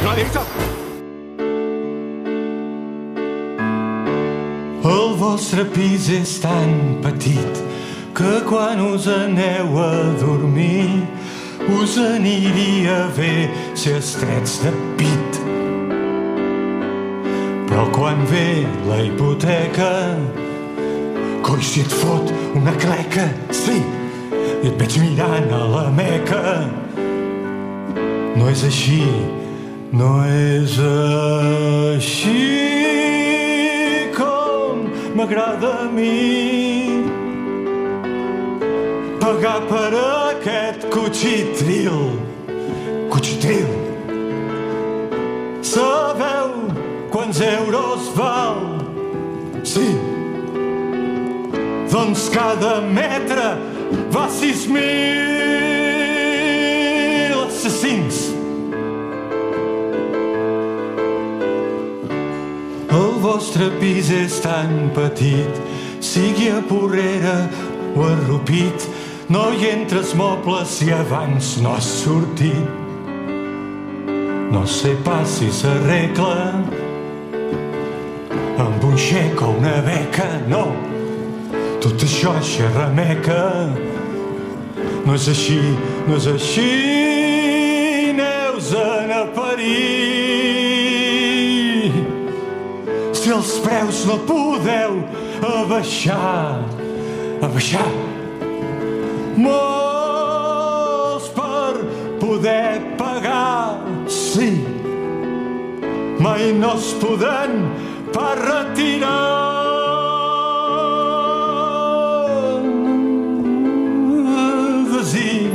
No, digues-ho. El vostre pis és tan petit que quan us aneu a dormir us aniria bé ser estrets de pit. Però quan ve la hipoteca, coi, si et fot una cleca, sí, i et veig mirant a la Meca. No és així, no és així com m'agrada a mi pagar per aquest cotxitril. Cotxitril. Sabeu quants euros val? Sí. Doncs cada metre va 6.000 assassins. El vostre pis és tan petit, sigui a Porrera o a Rupit, no hi entres mobles si abans no has sortit. No sé pas si s'arregla amb un xec o una beca, no. Tot això és xerrameca. No és així, no és així. Neus-en a parir. Si els preus no podeu abaixar, abaixar molts per poder pagar, sí, mai no es podran per retirar. Desí,